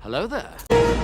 Hello there.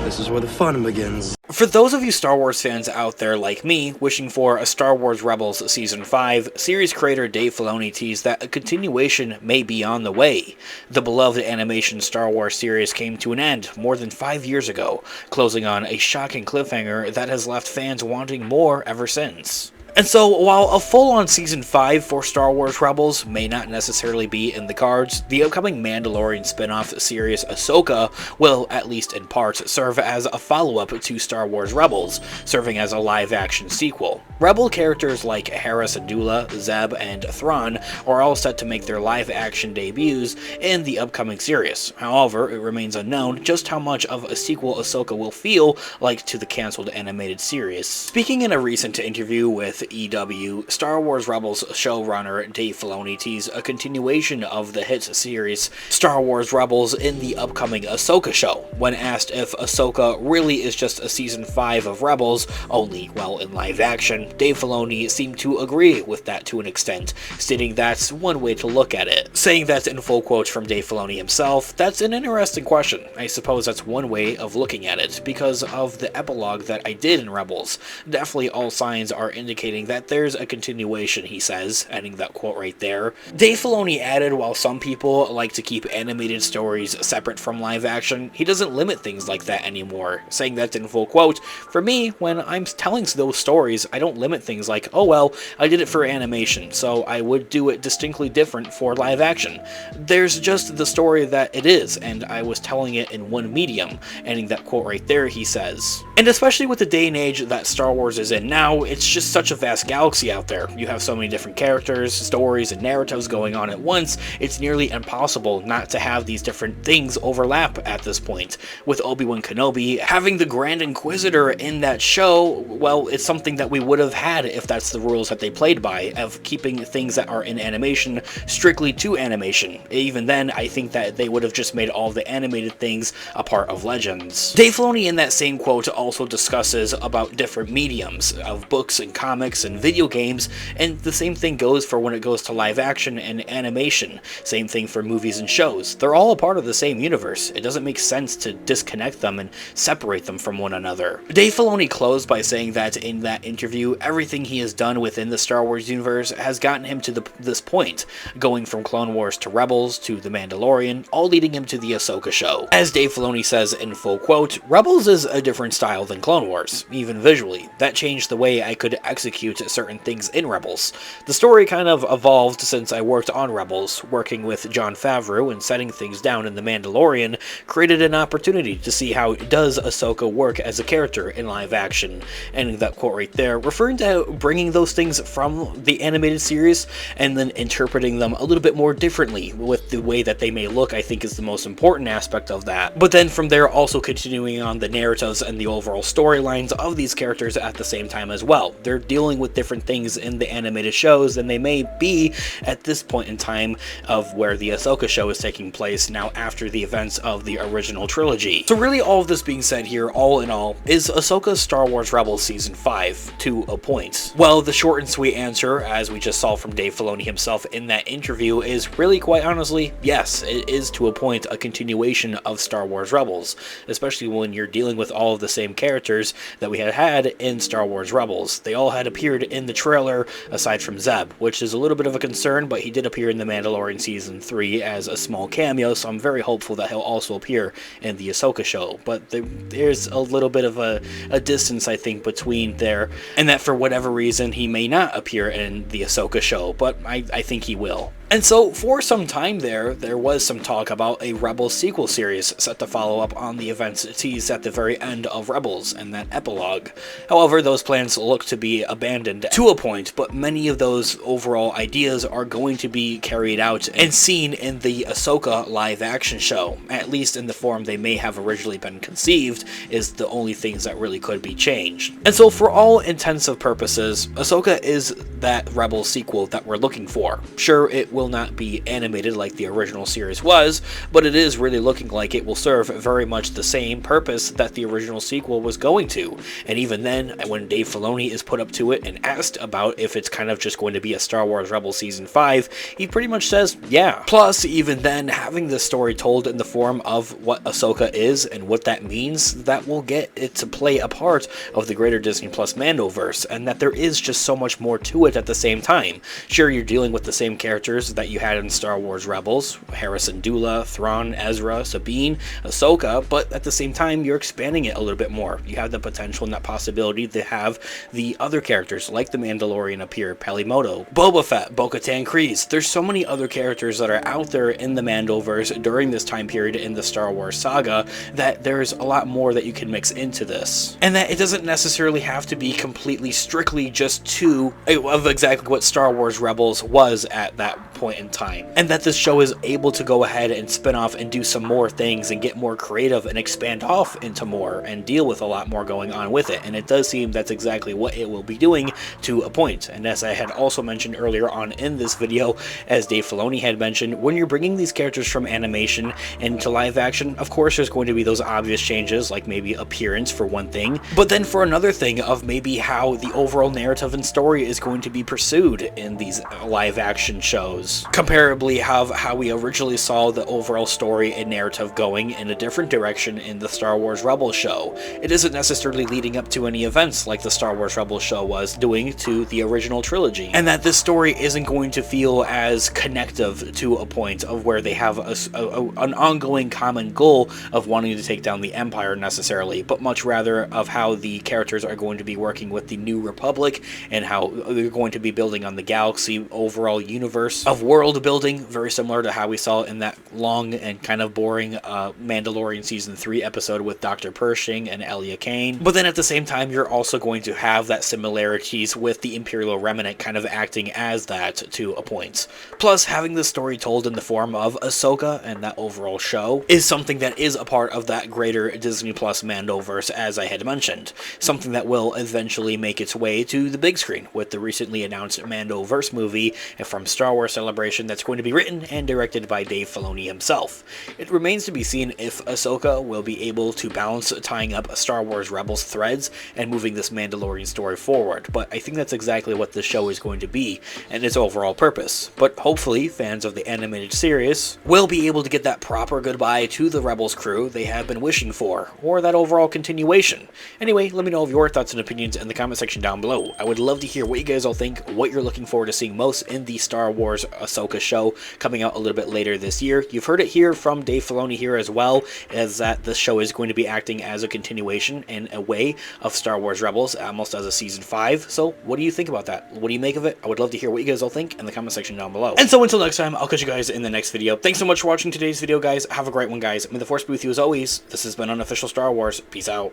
This is where the fun begins. For those of you Star Wars fans out there like me, wishing for a Star Wars Rebels Season 5, series creator Dave Filoni teased that a continuation may be on the way. The beloved animation Star Wars series came to an end more than 5 years ago, closing on a shocking cliffhanger that has left fans wanting more ever since. And so, while a full-on Season 5 for Star Wars Rebels may not necessarily be in the cards, the upcoming Mandalorian spin-off series Ahsoka will, at least in part, serve as a follow-up to Star Wars Rebels, serving as a live-action sequel. Rebel characters like Hera Syndulla, Zeb, and Thrawn are all set to make their live-action debuts in the upcoming series. However, it remains unknown just how much of a sequel Ahsoka will feel like to the cancelled animated series. Speaking in a recent interview with EW, Star Wars Rebels showrunner Dave Filoni teased a continuation of the hit series Star Wars Rebels in the upcoming Ahsoka show. When asked if Ahsoka really is just a Season 5 of Rebels, only, well, in live action, Dave Filoni seemed to agree with that to an extent, stating that's one way to look at it. Saying that in full quotes from Dave Filoni himself, that's an interesting question. I suppose that's one way of looking at it, because of the epilogue that I did in Rebels. Definitely all signs are indicating that there's a continuation, he says, ending that quote right there. Dave Filoni added, while some people like to keep animated stories separate from live action, he doesn't limit things like that anymore, saying that in full quote, "For me, when I'm telling those stories, I don't limit things like, oh well, I did it for animation, so I would do it distinctly different for live action. There's just the story that it is, and I was telling it in one medium," ending that quote right there, he says. And especially with the day and age that Star Wars is in now, it's just such a vast galaxy out there. You have so many different characters, stories, and narratives going on at once, it's nearly impossible not to have these different things overlap at this point. With Obi-Wan Kenobi, having the Grand Inquisitor in that show, well, it's something that we would have had if that's the rules that they played by, of keeping things that are in animation strictly to animation. Even then, I think that they would have just made all the animated things a part of Legends. Dave Filoni in that same quote also discusses about different mediums of books and comics and video games, and the same thing goes for when it goes to live action and animation. Same thing for movies and shows. They're all a part of the same universe. It doesn't make sense to disconnect them and separate them from one another. Dave Filoni closed by saying that in that interview, everything he has done within the Star Wars universe has gotten him to this point, going from Clone Wars to Rebels to The Mandalorian, all leading him to the Ahsoka show. As Dave Filoni says in full quote, "Rebels is a different style than Clone Wars, even visually. That changed the way I could execute certain things in Rebels. The story kind of evolved since I worked on Rebels. Working with Jon Favreau and setting things down in The Mandalorian created an opportunity to see how does Ahsoka work as a character in live action." And that quote right there, referring to bringing those things from the animated series and then interpreting them a little bit more differently with the way that they may look, I think is the most important aspect of that. But then from there also continuing on the narratives and the overall storylines of these characters at the same time as well. They're dealing with different things in the animated shows than they may be at this point in time of where the Ahsoka show is taking place now after the events of the original trilogy. So really all of this being said here, all in all, is Ahsoka's Star Wars Rebels Season 5 to a point? Well, the short and sweet answer, as we just saw from Dave Filoni himself in that interview, is really quite honestly, yes, it is to a point a continuation of Star Wars Rebels, especially when you're dealing with all of the same characters that we had in Star Wars Rebels. They all had appeared in the trailer, aside from Zeb, which is a little bit of a concern, but he did appear in The Mandalorian Season 3 as a small cameo, so I'm very hopeful that he'll also appear in the Ahsoka show. But there's a little bit of a distance, I think, between there, and that for whatever reason he may not appear in the Ahsoka show, but I think he will. And so, for some time there was some talk about a Rebels sequel series set to follow up on the events teased at the very end of Rebels and that epilogue. However, those plans look to be abandoned to a point, but many of those overall ideas are going to be carried out and seen in the Ahsoka live-action show, at least in the form they may have originally been conceived, is the only things that really could be changed. And so, for all intensive purposes, Ahsoka is that Rebels sequel that we're looking for. Sure, it will not be animated like the original series was, but it is really looking like it will serve very much the same purpose that the original sequel was going to. And even then, when Dave Filoni is put up to it and asked about if it's kind of just going to be a Star Wars Rebels Season 5, he pretty much says, yeah. Plus, even then, having this story told in the form of what Ahsoka is and what that means, that will get it to play a part of the greater Disney Plus Mandoverse, and that there is just so much more to it at the same time. Sure, you're dealing with the same characters that you had in Star Wars Rebels, Harrison Dula, Thrawn, Ezra, Sabine, Ahsoka, but at the same time, you're expanding it a little bit more. You have the potential and that possibility to have the other characters, like the Mandalorian appear, Palimoto, Boba Fett, Bo-Katan Kryze. There's so many other characters that are out there in the Mandoverse during this time period in the Star Wars saga that there's a lot more that you can mix into this. And that it doesn't necessarily have to be completely strictly just two of exactly what Star Wars Rebels was at that point in time. And that this show is able to go ahead and spin off and do some more things and get more creative and expand off into more and deal with a lot more going on with it. And it does seem that's exactly what it will be doing to a point. And as I had also mentioned earlier on in this video, as Dave Filoni had mentioned, when you're bringing these characters from animation into live action, of course there's going to be those obvious changes, like maybe appearance for one thing, but then for another thing of maybe how the overall narrative and story is going to be pursued in these live action shows. Comparably, how we originally saw the overall story and narrative going in a different direction in the Star Wars Rebels show. It isn't necessarily leading up to any events like the Star Wars Rebels show was doing to the original trilogy, and that this story isn't going to feel as connective to a point of where they have an ongoing common goal of wanting to take down the Empire necessarily, but much rather of how the characters are going to be working with the New Republic and how they're going to be building on the galaxy overall universe of world building, very similar to how we saw in that long and kind of boring Mandalorian Season 3 episode with Dr. Pershing and Elia Kane. But then at the same time, you're also going to have that similarities with the Imperial Remnant kind of acting as that to a point. Plus, having the story told in the form of Ahsoka and that overall show is something that is a part of that greater Disney Plus Mandoverse, as I had mentioned. Something that will eventually make its way to the big screen with the recently announced Mandoverse movie from Star Wars Celebration that's going to be written and directed by Dave Filoni himself. It remains to be seen if Ahsoka will be able to balance tying up Star Wars Rebels threads and moving this Mandalorian story forward, but I think that's exactly what the show is going to be and its overall purpose. But hopefully, fans of the animated series will be able to get that proper goodbye to the Rebels crew they have been wishing for, or that overall continuation. Anyway, let me know of your thoughts and opinions in the comment section down below. I would love to hear what you guys all think, what you're looking forward to seeing most in the Star Wars Ahsoka show coming out a little bit later this year. You've heard it here from Dave Filoni here as well, as that the show is going to be acting as a continuation in a way of Star Wars Rebels, almost as a Season 5. So what do you think about that? What do you make of it? I would love to hear what you guys all think in the comment section down below. And so until next time, I'll catch you guys in the next video. Thanks so much for watching today's video, guys. Have a great one, guys. May the Force be with you as always. This has been Unofficial Star Wars. Peace out.